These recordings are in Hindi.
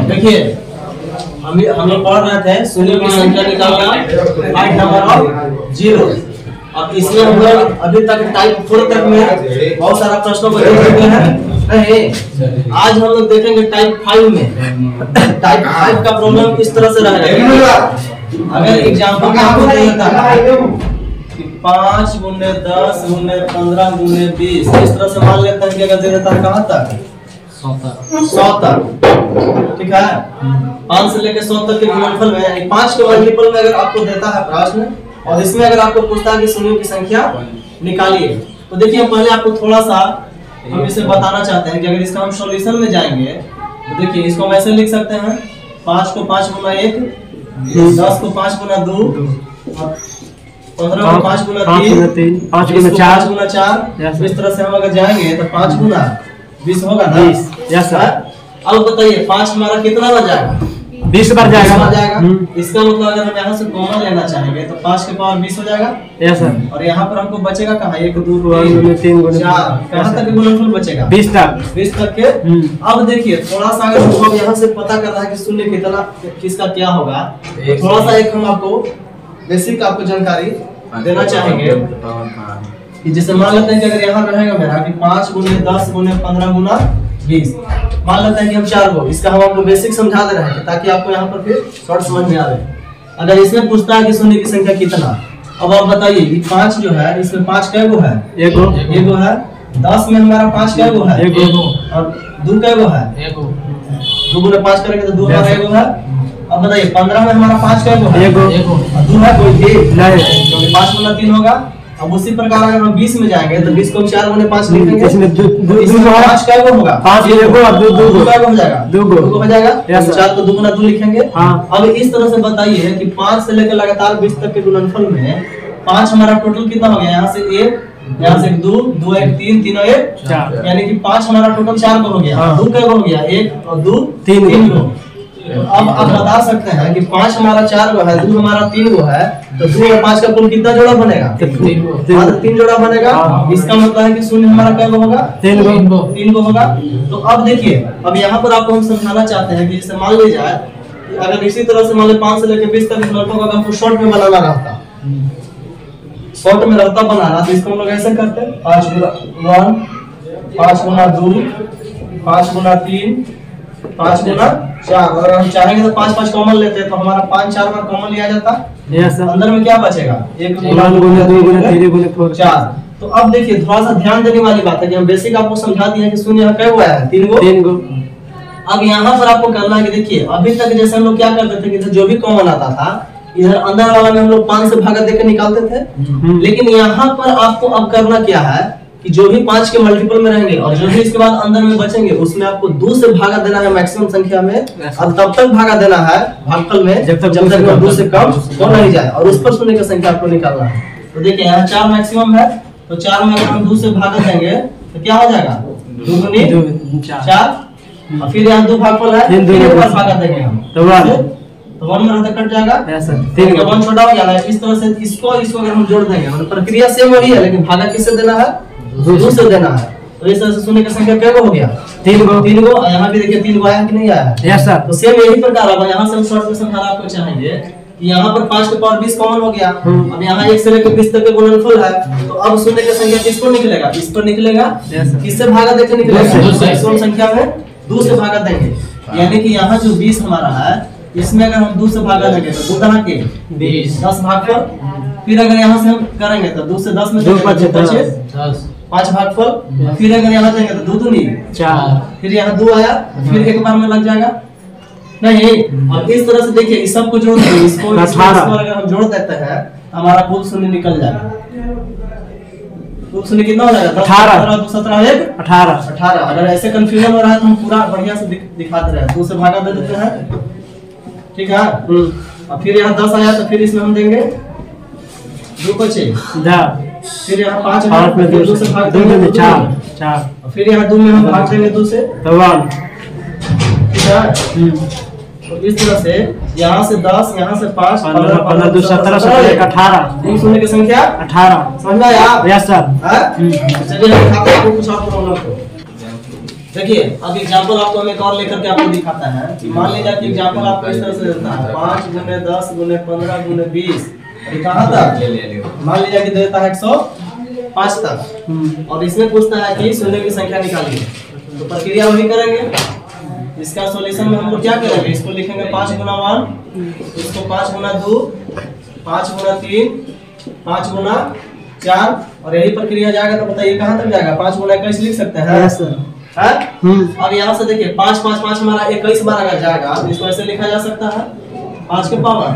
देखिए हम लोग पढ़ रहे थे शून्य की संख्या निकालना, फाइंड नंबर ऑफ जीरो। अब इसमें हम लोग अभी तक टाइप 4 तक में बहुत सारा प्रश्नों को देख चुके हैं। नहीं, आज हम लोग देखेंगे टाइप 5 में। टाइप 5 का प्रॉब्लम इस तरह से रहेगा। अगर एग्जाम्पल में आपको दे देता है कि 5 गुने 10 गुने 15 गुने 20, इस तरह से मान लेते हैं कि अगर दे देता है कहाँ तक 100 तक, ठीक है। 5 से लेकर 100 तक के गुणनफल में 5 के मल्टीपल में अगर आपको देता है प्रश्न और इसमें अगर आपको पूछता है कि शून्यों की संख्या निकालिए, तो देखिए पहले आपको थोड़ा सा हम इसे बताना चाहते हैं कि अगर इसका हम सॉल्यूशन में जाएंगे तो देखिए इसको हम ऐसे लिख सकते हैं 5 को 5 गुना 1, 10 को 5 गुना 2, 15 को 5 गुना 3, 5 गुना 4। इस तरह से हम अगर जाएंगे तो 5 गुना 20 होगा ना। Yes sir. अब बताइए 5 हमारा कितना बन जाएगा? 20 बार जाएगा। इसका मतलब अगर हम यहाँ से कॉमन लेना चाहेंगे तो 5 के पावर 20 हो जाएगा। Yes sir. और यहाँ पर हमको बचेगा कहाँ? 1 2 3 4, कहाँ तक गुणनफल बचेगा? 20 तक। 20 तक के। अब देखिए थोड़ा सा अगर हम यहाँ से पता करना है कि शून्य कितना किसका क्या होगा, थोड़ा सा एक हम आपको बेसिक आपको जानकारी देना चाहेंगे कि जैसे मान लेते हैं कि अगर यहाँ रहेगा मेरा कि 5 गुने 10 गुने 15 गुना 20, मान लेते हैं कि हम 4 को, इसका हम आपको बेसिक समझा दे रहे हैं ताकि आपको यहाँ पर फिर शॉर्ट समझ में आवे। अगर इसमें पूछता है कि शून्य की संख्या कितना, अब आप बताइए कि 5 जो है इसमें 5 कै गो है? एक गो है। 10 में हमारा 5 कै गो है? एक गो। और 2 कै गो है? एक गो। 2 गुने 5 करेंगे तो 2 हमारा 1 गो है। अब बताइए 15 में हमारा 5 कै गो है? एक गो। और 2 है कोई भी नहीं, 5 गुना 3 होगा। अब उसी प्रकार अगर हम 20 में जाएंगे तो 20 को 4 गुने 5 लिखेंगे, इसमें 5 कै गो होगा? 5 कै गो और 2 कै गो हो जाएगा? 2 हो जाएगा। 4 को 2 गुना 2 लिखेंगे। अब इस तरह से बताइए कि 5 से लेकर लगातार 20 तक के गुणनफल में 5 हमारा टोटल कितना हो गया? यहाँ से 1, यहाँ से 2, 2 1 3, 3 1 4, यानी कि 5 हमारा टोटल 4 को हो गया। 2 कै गो हो गया? 1 और 2 3 गो। तो अब आप बता सकते हैं कि 5 हमारा 4 गो है, 2 हमारा 3 गो है, तो 2 और 5 का कुल कितना जोड़ा बनेगा? 3 जोड़ा बनेगा। इसका मतलब है कि शून्य हमारा क्या होगा? 3 गो होगा। तो अब देखिए, अब यहाँ पर आपको हम समझाना चाहते हैं कि जैसे मान ली जाए अगर इसी तरह से मान ली 5 से लेकर 20 तक नोटों का हमको शॉर्ट में बनाना रहता, शॉर्ट में रहता बनाना, तो इसको हम लोग ऐसे करते हैं 5 गुना 1, 5 गुना 2, 5 गुना 3, 5 गुना 4। अगर हम चाहेंगे तो 5 5 कॉमन लेते हैं तो हमारा 5 4 बार कॉमन लिया जाता। अंदर में क्या बचेगा? 1 गुना 2 गुना 3 गुना 4। तो अब देखिए थोड़ा सा ध्यान देने वाली बात है कि हम बेसिक आपको समझा दिए हैं कि शून्य यहाँ क्या हुआ है? 3 गो। अब यहाँ पर आपको करना है कि देखिए अभी तक जैसे हम लोग क्या करते थे कि जो भी कॉमन आता था इधर अंदर वाला में हम लोग 5 से भागा देकर निकालते थे, लेकिन यहाँ पर आपको अब करना क्या है कि जो भी 5 के मल्टीपल में रहेंगे और जो भी इसके बाद अंदर में बचेंगे उसमें आपको 2 से भागा देना है मैक्सिमम संख्या में, और तब तक भागा देना है भागफल में जब तक 2 से कम हो नहीं जाए, और उस पर शून्य की संख्या आपको निकालना है। तो देखिए यहाँ 4 मैक्सिमम है, तो 4 में अगर हम 2 से भागा देंगे तो क्या हो जाएगा? 2 गुनी 4, और फिर यहाँ 2 भागफल है, फिर एक बार भागा देंगे हम तो 1 में रहता कट जाएगा। 3 का 1 छोटा हो गया। इस तरह से इसको अगर हम जोड़ देंगे मतलब प्रक्रिया सेम हो रही है, लेकिन भागा किससे देना है? 2 से देना है। तो इस तरह से शून्य की संख्या क्या हो गया? 3 गो। यहाँ भी देखिए 3 गो आया कि नहीं आया? Yes sir. तो सेम यही प्रकार होगा। यहाँ से हम शॉर्ट में समझाना आपको चाहेंगे कि यहाँ पर 5 के पावर 20 कॉमन हो गया। अब यहाँ 1 से लेकर 20 तक के गुणनफल है, तो अब शून्य की संख्या किस पर निकलेगा? इस पर निकलेगा। किससे भागा देकर निकलेगा? मैक्सिमम संख्या में 2 से भागा देंगे, यानी कि यहाँ जो 20 हमारा है इसमें अगर हम 2 से भागा देंगे तो 2 कहाँ के 10 भागफल। फिर अगर यहाँ से हम करेंगे तो 2 से 10 में 2 5 10 5 भागफल। फिर अगर यहाँ देंगे तो 2 दूनी 4, फिर यहाँ 2 आया, फिर एक बार में लग जाएगा नहीं। अब इस तरह से देखिए इस सब को जोड़ देंगे, इसको अगर हम जोड़ देते हैं हमारा कुल शून्य निकल जाएगा। कुल शून्य कितना हो जाएगा? 18 2 17 1 18। अगर ऐसे कंफ्यूजन हो रहा है तो हम पूरा बढ़िया से दिखा दे रहे हैं। 2 से भागा दे देते हैं, ठीक है। और फिर यहाँ 10 आया तो फिर इसमें हम देंगे 2 बचे, फिर यहाँ 5 में 2 से भाग देंगे 4, फिर यहाँ 2 में हम भाग देंगे 2 से तो 1, ठीक है। तो इस तरह से यहाँ से 10, यहाँ से 5, 15 2 17 17 18 शून्य की संख्या 18। समझ में आया? Yes sir. चलिए हम खाते हैं कुछ और प्रॉब्लम को। देखिए अब एग्जाम्पल आपको हम एक और लेकर के आपको दिखाता है कि मान लीजिए कि एग्जाम्पल आपको इस तरह से देता है 5 गुने 10 गुने 15 गुने 20 कहाँ तक मान लीजिए कि देता है 105 तक और इसमें पूछता है कि शून्य की संख्या निकालिए। तो प्रक्रिया वही करेंगे। इसका सॉल्यूशन में हम लोग क्या करेंगे, इसको लिखेंगे 5 गुना 1, इसको 5 गुना 2, 5 गुना 3, 5 गुना 4 और यही प्रक्रिया जाएगा। तो बताइए कहाँ तक जाएगा, 5 गुना 21 लिख सकते हैं है? अब यहाँ से देखिए 5 5 5 हमारा 21 बार अगर जाएगा तो इसको ऐसे लिखा जा सकता है 5 के पावर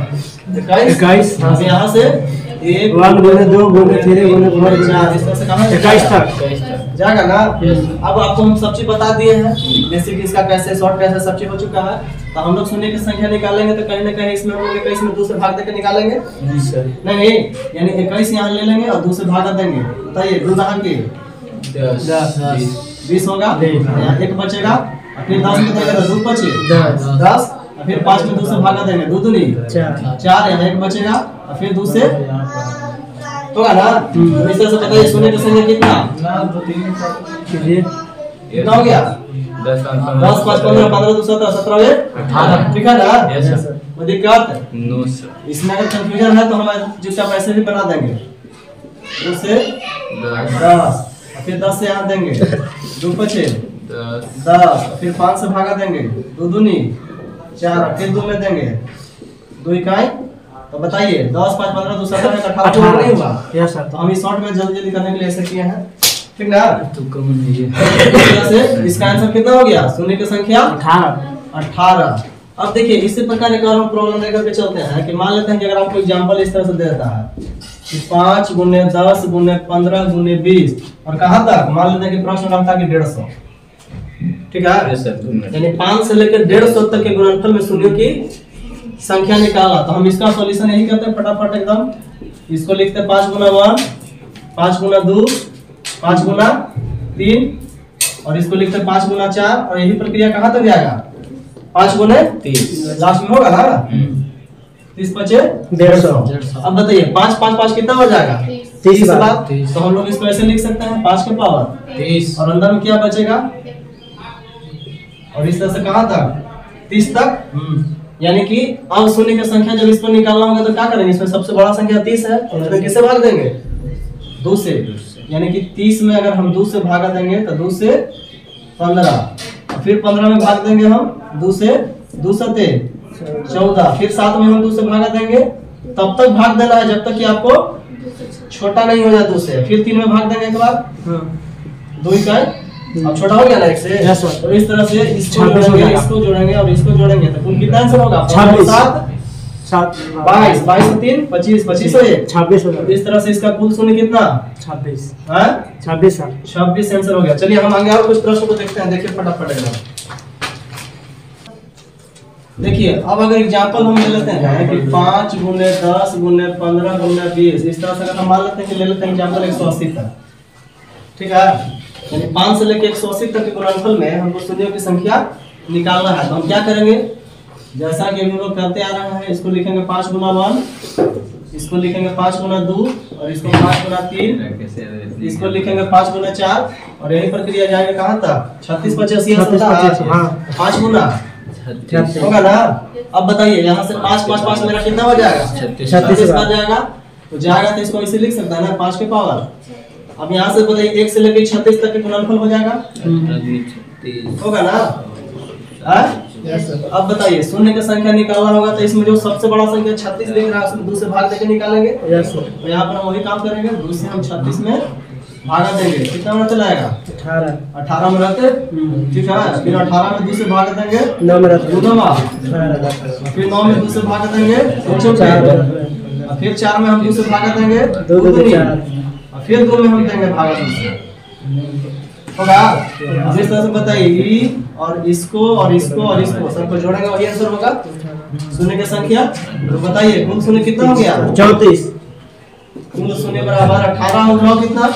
21। यहाँ से 1 गुने 2 गुने 3 गुने 4 इस तरह से कहाँ 21 तक जाएगा ना। अब आपको हम सब चीज बता दिए हैं, बेसिक इसका कैसे शॉर्ट कैसे सब चीज हो चुका है। तो हम लोग शून्य की संख्या निकालेंगे तो कहीं ना कहीं इसमें हम लोग 21 में 2 से भाग देकर निकालेंगे नहीं, यानी 21 यहाँ ले लेंगे और 2 से भागा देंगे। बताइए 2 कहाँ की 20 होगा, यहाँ 1 बचेगा और फिर 10 में देंगे तो 2 बचे 10 और फिर 5 में 2 से भागा देंगे 2 दूनी 4, यहाँ 1 बचेगा और फिर 2 से होगा ना। तो इस तरह से बताइए शून्य की संख्या कितना हो गया 10 5 15 15 2 17 17 18 ठीक है ना। कोई दिक्कत नो सर। इसमें अगर कंफ्यूजन है तो हम चुपचाप ऐसे भी बना देंगे 2 से 10 फिर 10 से यहाँ देंगे 2 बचे 10 फिर 5 से भागा देंगे 2 दूनी 4 फिर 2 में देंगे 2 इकाई। तो बताइए 10 5 15 2 17 18 नहीं हुआ। Yes sir. तो हम इस शॉर्ट में जल्दी जल्दी करने के लिए ऐसे किए हैं, ठीक ना। तो कम नहीं है इस तरह से इसका आंसर कितना हो गया, शून्य की संख्या 18। अब देखिए इसी प्रकार एक और हम प्रॉब्लम लेकर के चलते हैं कि मान लेते हैं कि अगर आपको एग्जांपल इस तरह से दे देता है 5 गुने 10 गुने 15 गुने 20 और कहाँ तक मान लेते हैं कि प्रश्न रखता है कि 150, ठीक है। यानी 5 से लेकर 150 तक के गुणनफल में शून्यों की संख्या निकाला। तो हम इसका सॉल्यूशन यही करते हैं फटाफट एकदम। इसको लिखते हैं 5 गुना 1, 5 गुना 2, 5 गुना 3 और इसको लिखते हैं 5 गुना 4 और यही प्रक्रिया कहाँ तक जाएगा 5 गुने 30 लास्ट में होगा ना 30 बचे 150। अब बताइए 5 5 5 कितना हो जाएगा 30 बार। तो हम लोग इसको ऐसे लिख सकते हैं 5 के पावर 30 और अंदर में क्या बचेगा और इस तरह से कहाँ तक 30 तक। यानी कि अब शून्य की संख्या जब इस पर निकालना होगा तो क्या करेंगे, इसमें सबसे बड़ा संख्या 30 है तो इसमें किससे भाग देंगे 2 से। यानी कि 30 में अगर हम 2 से भागा देंगे तो 2 से 15 फिर 15 में भाग देंगे हम 2 से 2 सते 14 फिर 7 में हम 2 से भागा देंगे। तब तक भाग देना है जब तक कि आपको छोटा नहीं हो जाए 2 से। फिर 3 में भाग देंगे एक बार 2 इकाई अब छोटा हो गया ना 1 से। तो इस तरह से इसको जोड़ेंगे और इसको जोड़ेंगे तो कुल कितना आंसर होगा 7 22 22 और 3 25 25 और 1 26 होगा। इस तरह से इसका कुल शून्य कितना 26 है 26 आंसर हो गया। चलिए हम आगे और कुछ प्रश्न को देखते हैं, देखिए फटाफट एकदम। देखिए अब अगर एग्जांपल हम ले लेते हैं कि 5 गुने 10 गुने 15 गुने 20 इस तरह से अगर हम मान लेते हैं कि ले लेते हैं एग्जांपल 180 तक, ठीक है। यानी 5 से लेकर 180 तक के गुणनफल में हमको शून्यों की संख्या निकालना है। तो हम क्या करेंगे जैसा कि हम लोग करते आ रहे हैं, इसको लिखेंगे 5 गुना 1, इसको लिखेंगे 5 गुना 2 और इसको 5 गुना 3, इसको लिखेंगे 5 गुना 4 और यही प्रक्रिया जाएगा कहाँ तक 36 85 5 गुना होगा ना। अब बताइए यहाँ से 5 5 5 मेरा कितना हो जाएगा 36 बार जाएगा। तो जाएगा तो इसको इसे लिख सकता है ना 5 के पावर। अब यहाँ से बताइए 1 से लेकर 36 तक के गुणनफल हो जाएगा होगा ना। अब बताइए शून्य की संख्या निकालना होगा तो इसमें जो सबसे बड़ा संख्या 36 दिख रहा है उसमें 2 से भाग देकर निकालेंगे। तो यहाँ पर हम वही काम करेंगे 2 से हम 36 में भागा देंगे। कितना मिनट चलाएगा 18 मिनट, ठीक है। फिर 18 में 2 से भाग देंगे 9 मिनट, फिर 9 में 2 से भाग देंगे फिर 4 में हम 2 से भागा देंगे और फिर 2 में हम देंगे भागा 2 से होगा। जिस तरह से बताइए और इसको और इसको और इसको सबको जोड़ेंगे वही आंसर होगा शून्य की संख्या। तो बताइए कुल शून्य कितना हो गया 34। कुल शून्य बराबर 18 और 9 कितना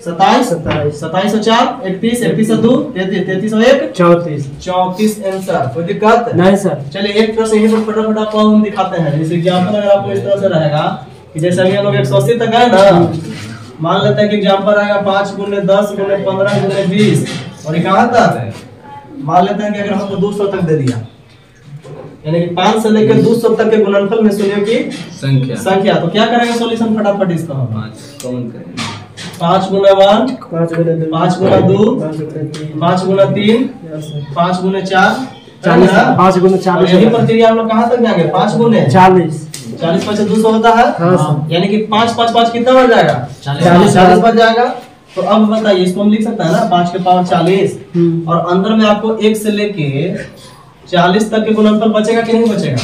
27 27 और 4 31 31 और 2 33 33 और 1 34 आंसर। कोई दिक्कत नहीं सर। चलिए एक प्रश्न यहीं पर फटाफट आपको हम दिखाते हैं। जैसे एग्जांपल अगर आपको इस तरह से रहेगा कि जैसे अभी हम लोग 180 तक गए ना, मान लेते हैं कि एग्जांपल आएगा 5 गुने 10 गुने 15 गुने 20 और ये कहाँ तक मान लेते हैं कि अगर हमको 200 तक दे दिया, यानी कि 5 से लेकर 200 तक के गुणनफल में शून्यों की संख्या तो क्या करेंगे सॉल्यूशन फटाफट इसका हम 5 गुना 1 5 गुना 2 5 गुना 3 5 गुना 4 5 गुना 4 यही प्रक्रिया हम लोग कहाँ तक जाएंगे 5 गुने 40 5 200 होता है, यानी कि 5 5 5 कितना बन जाएगा 40 बन जाएगा। तो अब बताइए इसको हम लिख सकते हैं ना 5 के पावर 40 और अंदर में आपको 1 से लेके 40 तक के गुणनफल बचेगा कि नहीं बचेगा।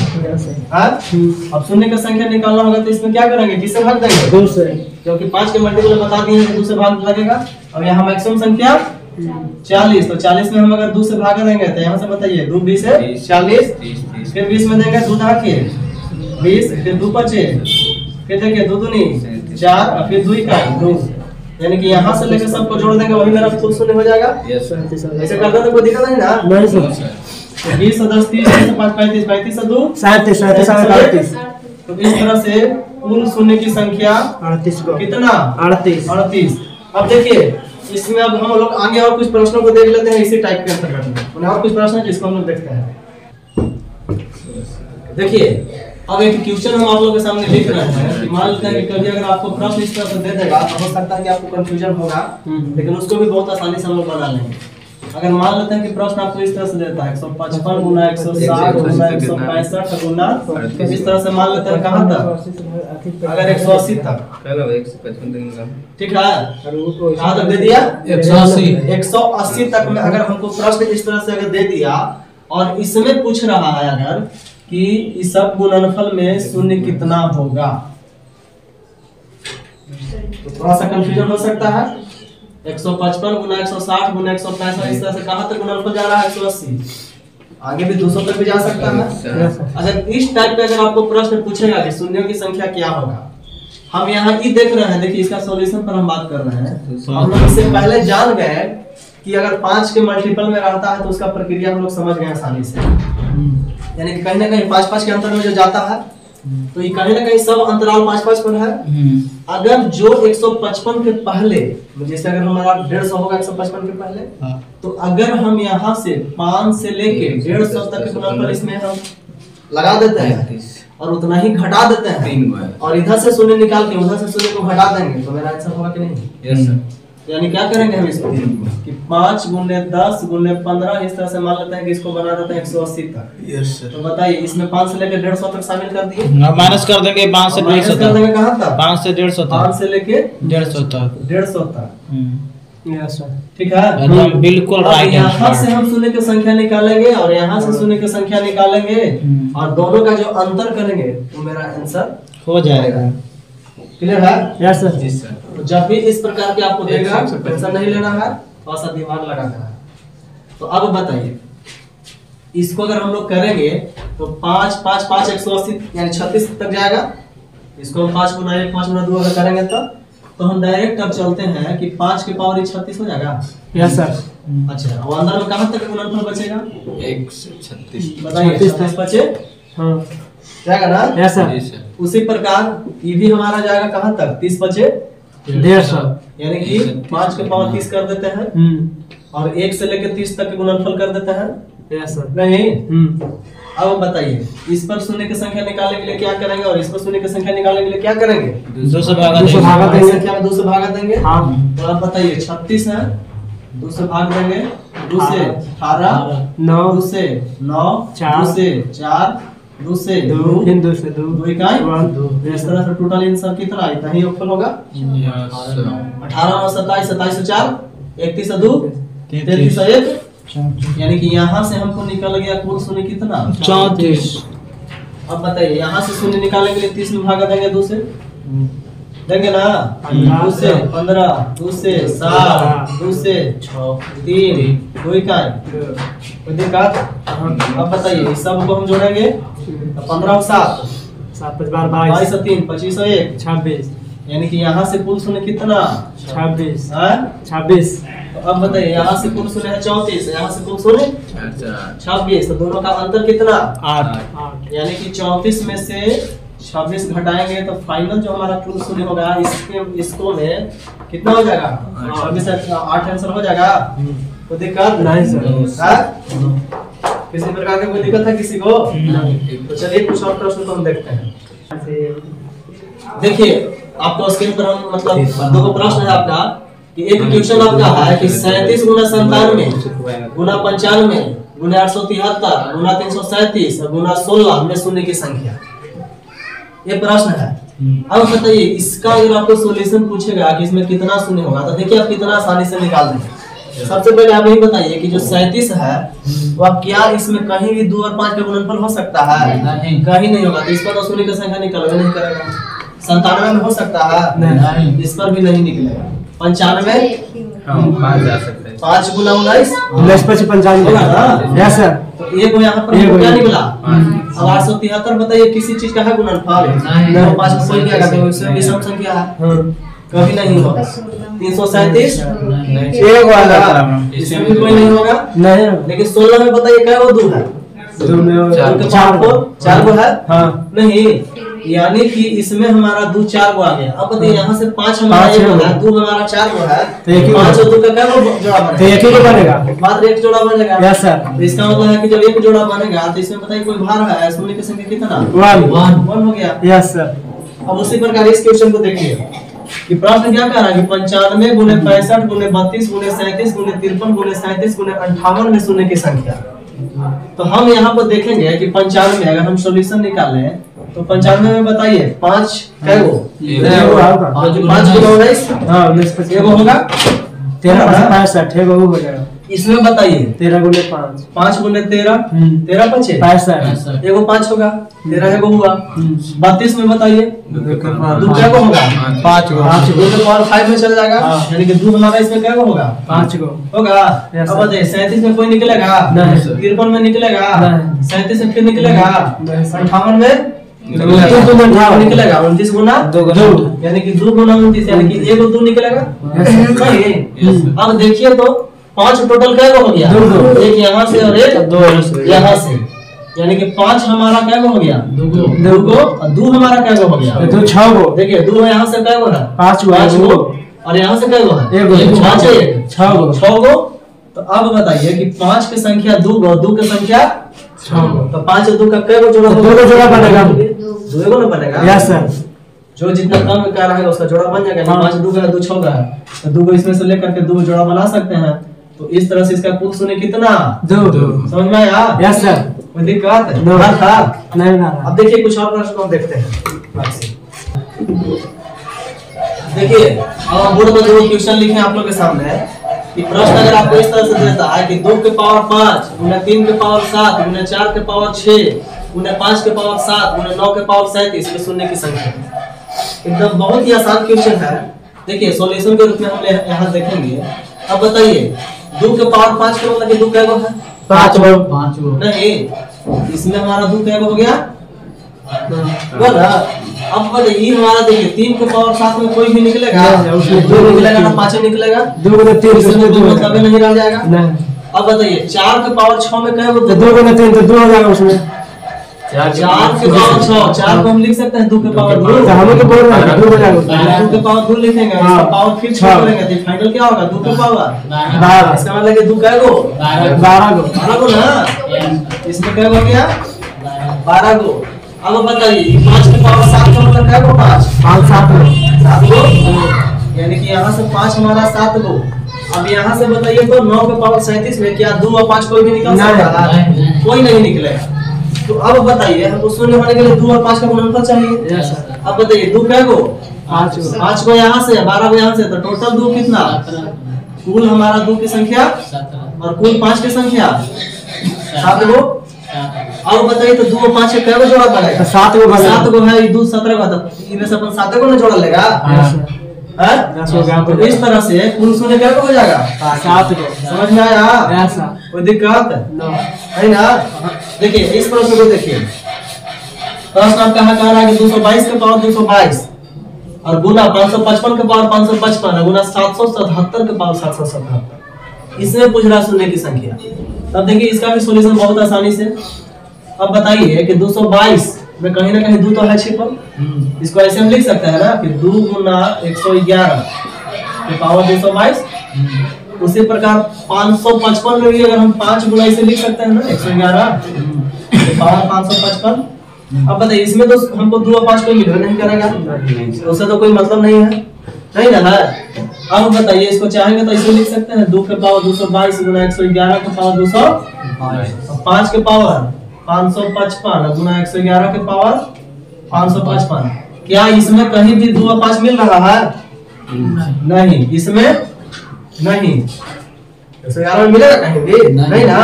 अब शून्य का संख्या निकालना होगा तो इसमें क्या करेंगे किससे भाग देंगे 2 से, क्योंकि 5 के मल्टीपल बता दिए हैं कि 2 से भाग लगेगा। अब यहाँ मैक्सिमम संख्या 40, तो 40 में हम अगर 2 से भाग देंगे तो यहाँ से बताइए 2 20 है 40, फिर 20 में देंगे 2 ढाके 20, फिर 2 बचे, फिर देखिए 2 दूनी 4 और फिर 2 इकाई 2, यानी कि यहाँ से लेकर सबको जोड़ देंगे वही मेरा फुल शून्य हो जाएगा। ऐसे कर दो तो कोई दिक्कत नहीं ना। 20 और 10 30 5 35 35 और 2 37। तो इस तरह से कुल शून्य की संख्या 38 कितना 38। अब देखिए इसमें अब हम लोग आगे और कुछ प्रश्नों को देख लेते हैं इसी टाइप के अंतर्गत, और कुछ प्रश्न जिसको हम लोग देखते हैं। देखिए अब एक क्वेश्चन हम आप लोगों के सामने लिख रहे हैं कि मान लेते हैं कि कभी अगर आपको प्रश्न इस तरह से दे देगा तो हो सकता है कि आपको कंफ्यूजन होगा, लेकिन उसको भी बहुत आसानी से हम लोग बना लेंगे। अगर मान लेते हैं कि प्रश्न आपको इस तरह से देता है 155 गुना 160 गुना 165 गुना इस तरह से मान लेते हैं कहाँ तक अगर 180 तक, ठीक है कहाँ तक दे दिया 180 तक में अगर हमको प्रश्न इस तरह से अगर दे दिया और इसमें पूछ रहा है अगर कि इस सब गुणनफल में शून्य कितना होगा, तो थोड़ा सा कंफ्यूजन हो सकता है। 155 गुना 160 गुना 165 इस तरह से कहाँ तक गुणनफल जा रहा है 180, आगे भी 200 तक भी जा सकता है। अच्छा इस टाइप पे अगर आपको प्रश्न पूछेगा कि शून्यों की संख्या क्या होगा, हम यहाँ ये देख रहे हैं, देखिए इसका सॉल्यूशन पर हम बात कर रहे हैं। हम लोग इससे पहले जान गए कि अगर 5 के मल्टीपल में रहता है तो उसका प्रक्रिया हम लोग समझ गए आसानी से, यानी कि कहीं ना कहीं 5 5 के अंतर में जो जाता है तो ये कहीं ना कहीं सब अंतराल 5 5 पर है। अगर जो 155 के पहले जैसे अगर हमारा 150 होगा 155 के पहले, तो अगर हम यहाँ से 5 से लेके 150 तक के गुणनफल इसमें हम लगा देते हैं और उतना ही घटा देते हैं और इधर से शून्य निकाल के उधर से शून्य को घटा देंगे, तो मेरा आंसर होगा कि नहीं। Yes sir. यानी क्या करेंगे हम इसको कि 5 गुने 10 गुने 15 इस तरह से मान लेते हैं कि इसको बना देते हैं 180 तक। Yes sir. तो बताइए इसमें 5 से लेकर 150 तक शामिल कर दिए, माइनस कर देंगे 5 से 150 कर देंगे कहां तक 5 से 150 तक 5 से लेके 150 तक 150 तक। यस सर ठीक है एकदम बिल्कुल राइट। यहाँ से हम शून्य की संख्या निकालेंगे और यहाँ से शून्य की संख्या निकालेंगे और दोनों का जो अंतर करेंगे तो मेरा आंसर हो जाएगा। क्लियर है। Yes sir. जी सर। तो जब भी इस प्रकार के आपको देगा टेंशन नहीं लेना है, थोड़ा सा दिमाग लगाना है। तो अब बताइए इसको अगर हम लोग करेंगे तो 5 5 5 180 यानी 36 तक जाएगा। इसको हम 5 गुना 1 5 गुना 2 अगर करेंगे तो हम डायरेक्ट अब चलते हैं कि 5 के पावर 36 हो जाएगा। Yes sir. अच्छा अब अंदर में कहां तक गुणनफल बचेगा 136 बताइए 36 बचे हां जाएगा ना। Yes sir. उसी प्रकार ये भी हमारा जाएगा कहां तक 30 बचे 150 यानी कि 5 के पावर 30 कर देते हैं और 1 से लेकर 30 तक के गुणनफल कर देते हैं। Yes sir. नहीं अब बताइए इस पर शून्य की संख्या निकालने के लिए क्या करेंगे और इस पर शून्य की संख्या निकालने के लिए क्या करेंगे 2 से भागा देंगे। संख्या में 2 से भागा देंगे। हां तो आप बताइए 36 है 2 से भाग देंगे 2 से 18 9 2 से 9 4 2 से 4 2 से 2 2 से 2 इकाई 2 इस तरह से टोटल आंसर कितना इतना ही योगफल होगा। 18 9 27 27 से 4 31 से 2 33 से 1 यानी कि यहाँ से हमको निकल गया कुल शून्य कितना 34। अब बताइए यहाँ से शून्य निकालने के लिए 30 में भागा देंगे 2 से देंगे ना 2 से 15 2 से 7 2 से 6 3 2 इकाई कोई दिक्कत। अब बताइए इस सब को हम जोड़ेंगे 15 और 7 7 5 22 और 3 25 और 1 26 यानी कि यहाँ से कुल शून्य कितना 26 26। तो अब बताइए यहाँ से कुल शून्य है 34 यहाँ से कुल शून्य 26 तो दोनों का अंतर कितना 8 यानी कि 34 में से 26 घटाएंगे तो फाइनल जो हमारा कुल शून्य होगा इसके इसको में कितना हो जाएगा 26 से 8 आंसर हो जाएगा। कोई दिक्कत नहीं सर। हाँ? किसी प्रकार की कोई दिक्कत है किसी को? तो चलिए कुछ और प्रश्न को हम देखते हैं। देखिए आपको स्क्रीन पर हम मतलब दो प्रश्न है आपका कि एक क्वेश्चन आपका है कि 37 गुना 97 गुना 95 गुना 873 गुना 337 और गुना 16 में शून्य की संख्या। ये प्रश्न है। अब बताइए इसका अगर आपको सॉल्यूशन पूछेगा कि इसमें कितना शून्य होगा तो देखिए आप कितना आसानी से निकाल देंगे। सबसे पहले आप यही बताइए कि जो 37 है वह क्या इसमें कहीं भी 2 और 5 का गुणनफल हो सकता है? कहीं नहीं होगा, तो इस पर तो शून्य की संख्या निकलवे नहीं करेगा। 97 में हो सकता है? नहीं, इस पर भी नहीं निकलेगा। 95 5 जा सकते हैं। 5 गुना 19 95 होगा ना? Yes sir. तो एक यहाँ पर क्या निकला? अब 873 बताइए किसी चीज का है गुणनफल? नहीं, 5 में कोई नहीं आएगा, तो इसमें विषम संख्या है, कभी नहीं होगा। 337 एक वाला इसमें भी कोई नहीं होगा। नहीं, लेकिन 16 में बताइए क्या वो 2 है? 4 गो है? हाँ नहीं, यानी कि इसमें हमारा 2 4 गो आ गया। अब बताइए यहाँ से 5 हमारा 1 है, 2 हमारा 4 गो है, 5 और 2 का क्या जोड़ा बनेगा? तो एक ही बनेगा, मात्र एक जोड़ा बनेगा। Yes sir. तो इसका मतलब है कि जब एक जोड़ा बनेगा तो इसमें बताइए कोई भार है, शून्य की संख्या कितना? 1 हो गया। Yes sir. अब उसी प्रकार इस क्वेश्चन को देखिए कि प्रश्न क्या कह रहा है कि 95 गुने 65 गुने 32 गुने 37 गुने 53 गुने 37 गुने 58 में शून्य की संख्या। तो हम यहाँ पर देखेंगे कि 95 में अगर हम सॉल्यूशन निकालें तो 95 में बताइए 5 कै गो? और जो 5 गुना 19 एगो होगा 13 हो जाएगा। इसमें बताइए 13 गुने 5 5 गुने 13 13 5 65 एगो 5 होगा, 13 एगो हुआ। 32 में बताइए 2 क्या को होगा? 5 गो। 2 के पावर 5 में चल जाएगा, यानी कि 2 हमारा इसमें क्या को होगा? 5 गो होगा। अब बताइए 37 में कोई निकलेगा? नहीं। 53 में निकलेगा? नहीं। 37 में फिर निकलेगा? 58 में 29 निकलेगा। 29 गुना 2 यानी कि 2 गुना 29 यानी कि एगो 2 निकलेगा। नहीं। अब देखिए तो 5 टोटल क्या हो गया? 2 एक यहाँ से और एक 2 यहाँ से, यानी कि 5 हमारा क्या हो गया? 2 गो और 2 हमारा क्या हो गया? 2 6 गो। देखिए 2 यहाँ से क्या है? 5 गो और यहाँ से क्या है? 5 है 6 गो। तो अब बताइए कि 5 की संख्या 2 गो, 2 की संख्या 6 गो, तो 5 और 2 का क्या जोड़ा? 2 जोड़ा बनेगा। 2 गो ना बनेगा? Yes sir. जो जितना कम का रहेगा उसका जोड़ा बन जाएगा। 5 2 का 2 6 का है, तो 2 को इसमें से लेकर के 2 जोड़ा बना सकते हैं। तो इस तरह से इसका कुल शून्य कितना? 2। समझ में आया? Yes sir. कोई दिक्कत No. था? नहीं ना। अब देखिए कुछ और प्रश्न हम देखते हैं। देखिए अब बोर्ड पर जो क्वेश्चन लिखे हैं आप लोग के सामने कि प्रश्न अगर आपको इस तरह से देता है कि 2 के पावर 5 गुना 3 के पावर 7 गुना 4 के पावर 6 गुना 5 के पावर 7 गुना 9 के पावर 37 में शून्य की संख्या। एकदम बहुत ही आसान क्वेश्चन है। देखिए सॉल्यूशन के रूप में हम यहाँ देखेंगे। अब बताइए 2 के पावर 5 का मतलब कि 2 क्या है? 5 गो। नहीं, इसमें हमारा 2 क्या हो गया? बोला। अब बताइए हमारा देखिए 3 के पावर 7 में कोई भी निकलेगा? उसमें 2 निकलेगा ना 5 निकलेगा? 2 गुना 3 इसमें 2 मतलब नहीं रह जाएगा। नहीं। अब बताइए 4 के पावर 6 में क्या होता है? 2 गुना 3 तो 2 हो जाएगा उसमें। 4 के पावर 6 4 को हम लिख सकते हैं 2 के पावर 2। तो हमें तो बोल रहे हैं 2 हो जाएगा। 2 के पावर 2 लिखेंगे, इसका पावर फिर 6 करेंगे तो फाइनल क्या होगा? 2 के पावर 12। इसका मतलब कि 2 क्या गो? 12 गो। 12 गो ना। इसमें क्या हो गया? 12 गो। अब बताइए 5 के पावर 7 का मतलब क्या गो? 5 7 गो, यानी कि यहाँ से 5 हमारा 7 गो। अब यहाँ से बताइए तो 9 के पावर 37 में क्या 2 और 5 कोई भी निकल सकता है? कोई नहीं निकलेगा। तो अब बताइए हमको शून्य होने के लिए 2 और 5 का गुणनफल चाहिए। अब बताइए 2 क्या गो? 5 गो यहाँ से 12 गो यहाँ से, तो टोटल 2 कितना? कुल हमारा 2 की संख्या और कुल 5 की संख्या 7 गो। अब बताइए तो 2 और 5 का क्या जोड़ा बनेगा? 7 गो बनेगा। 7 गो है, 2 17 का, तो इनमें से अपन 7 को ना जोड़ा लेगा। तो इस तरह से कुल शून्य क्या हो जाएगा? 7 गो। समझ में आया? कोई दिक्कत है ना? देखिए इस प्रश्न को देखिए। प्रश्न आपका कह रहा है कि 222 के पावर 222 और गुना 555 के पावर 555 गुना 777 के पावर 777। इसमें पूछ रहा शून्य की संख्या। तब देखिए इसका भी सॉल्यूशन बहुत आसानी से। अब बताइए कि 222 में कहीं ना कहीं 2 तो है छिपल, इसको ऐसे हम लिख सकते हैं ना कि 2 गुना 111 के पावर 222 उसी प्रकार 555 में भी अगर हम 5 गुना इसे लिख सकते हैं ना 111 पावर 555। अब बताइए इसमें तो हमको 2 और 5 कोई मिलवे नहीं करेगा, उससे तो कोई मतलब नहीं है, नहीं ना है। अब बताइए इसको चाहेंगे तो इसमें लिख सकते हैं 2 के पावर 222 गुना 111 के पावर 200, 5 के पावर 555 गुना 111 के पावर 555। क्या इसमें कहीं भी 2 और 5 मिल रहा है? नहीं, इसमें नहीं। 111 में मिलेगा कहीं भी? नहीं ना।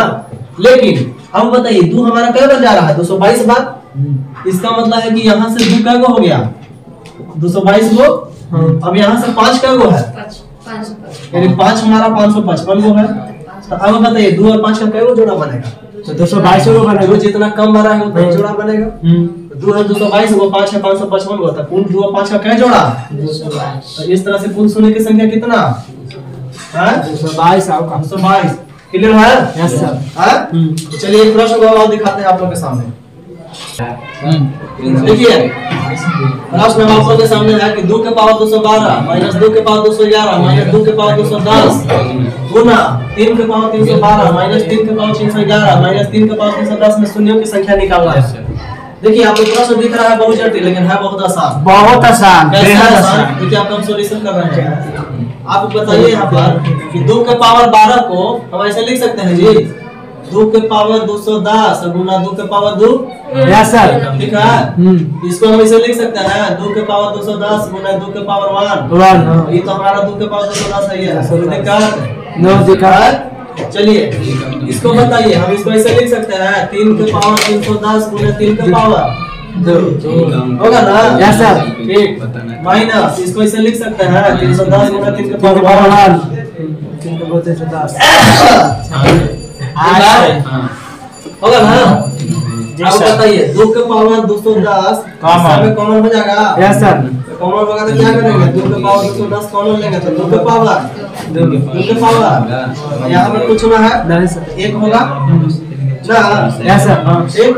लेकिन अब बताइए 2 हमारा क्या बन जा रहा है? 222 बार। इसका मतलब है कि यहाँ से 2 क्या गो हो गया? 222 गो। अब यहाँ से 5 क्या गो है? यानी 5 हमारा 555 गो है। तो अब बताइए 2 और 5 का क्या गो जोड़ा बनेगा? तो 222 गो बनेगा। जो जितना कम बड़ा है उतना जोड़ा बनेगा। 2 है 222 गो, 5 है 555 गो। तो कुल 2 और 5 का क्या जोड़ा? 222। तो इस तरह से कुल शून्य की संख्या कितना है? 222। क्लियर है? Yes sir. तो चलिए एक प्रश्न को और दिखाते हैं आप लोगों के सामने। देखिए प्रश्न हम आप लोगों के सामने है कि 2 के पावर 212 माइनस 2 के पावर 211 माइनस 2 के पावर 210 गुना 3 के पावर 312 माइनस 3 के पावर 311 माइनस 3 के पावर 310 में शून्यों की संख्या निकालना है। देखिए आपको प्रश्न दिख रहा है बहुत जटिल, लेकिन है बहुत आसान। बहुत आसान, बेहद आसान। देखिए आप हम सॉल्यूशन कर रहे हैं। आप बताइए यहाँ पर कि 2 के पावर 12 को हम ऐसे लिख सकते हैं जी, 2 के पावर 210 गुना 2 के पावर 2। Yes sir. ठीक है। इसको हम ऐसे लिख सकते हैं 2 के पावर 210 गुना 2 के पावर 1। ये तो हमारा 2 के पावर 210 है। ये नो दिक्कत। चलिए इसको बताइए, हम इसको ऐसे लिख सकते हैं 3 के पावर 310 गुना 3 के पावर 2 होगा ना? Yes sir. ठीक। माइनस इसको ऐसे लिख सकते हैं 310 गुना 3 के पावर 1। 3 के पावर 310 होगा ना? अब बताइए 2 के पावर 210 कॉमन हो जाएगा। Yes sir. कॉमन होगा तो क्या करेंगे? 2 के पावर 210 कॉमन लेंगे तो 2 के पावर 2 के पावर यहाँ पर कुछ ना है? नहीं सर। 1 होगा ना? Yes sir. ठीक।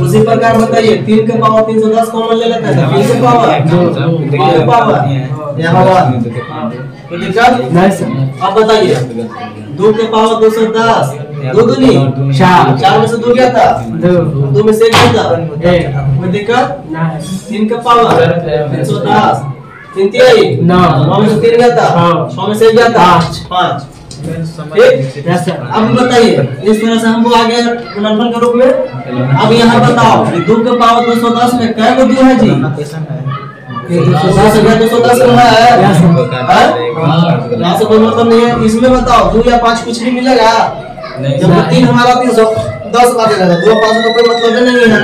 उसी प्रकार बताइए 3 के पावर 310 कॉमन ले लेते हैं 3 के पावर यहाँ कोई दिक्कत नहीं सर। अब बताइए 2 के पावर 210 2 दूनी 4 में से 2 गया था, 2 में से 1 गया था, कोई दिक्कत? 3 के पावर 310 3 तिहाई 9 में से 3 गया था, 6 में से 1 गया था 5। ठीक। अब बताइए इस तरह से हमको आ गया गुणनफल के रूप में। अब यहाँ बताओ 2 के पावर 210 में क्या को 2 है जी? 210 है 210 को है। यहाँ से कोई मतलब नहीं है। इसमें बताओ 2 या 5 कुछ नहीं मिलेगा। जब 3 हमारा 310 बार लगेगा, 2 5 का कोई मतलब नहीं है।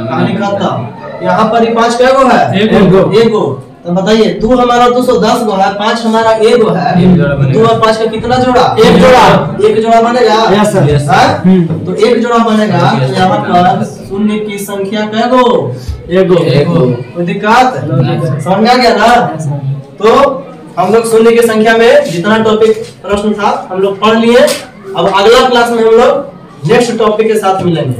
कहानी खत्म। यहाँ पर 5 क्या गो है? 1 गो। तो बताइए 2 हमारा 210 गो है, 5 हमारा 1 गो है। 2 और 5 का कितना जोड़ा? 1 जोड़ा। 1 जोड़ा बनेगा। Yes sir. तो 1 जोड़ा बनेगा। तो यहाँ पर शून्य की संख्या क्या गो? 1 गो। कोई दिक्कत? समझ में आ गया ना? तो हम लोग शून्य की संख्या में जितना टॉपिक प्रश्न था हम लोग पढ़ लिए। अब अगला क्लास में हम लोग नेक्स्ट टॉपिक के साथ मिलेंगे।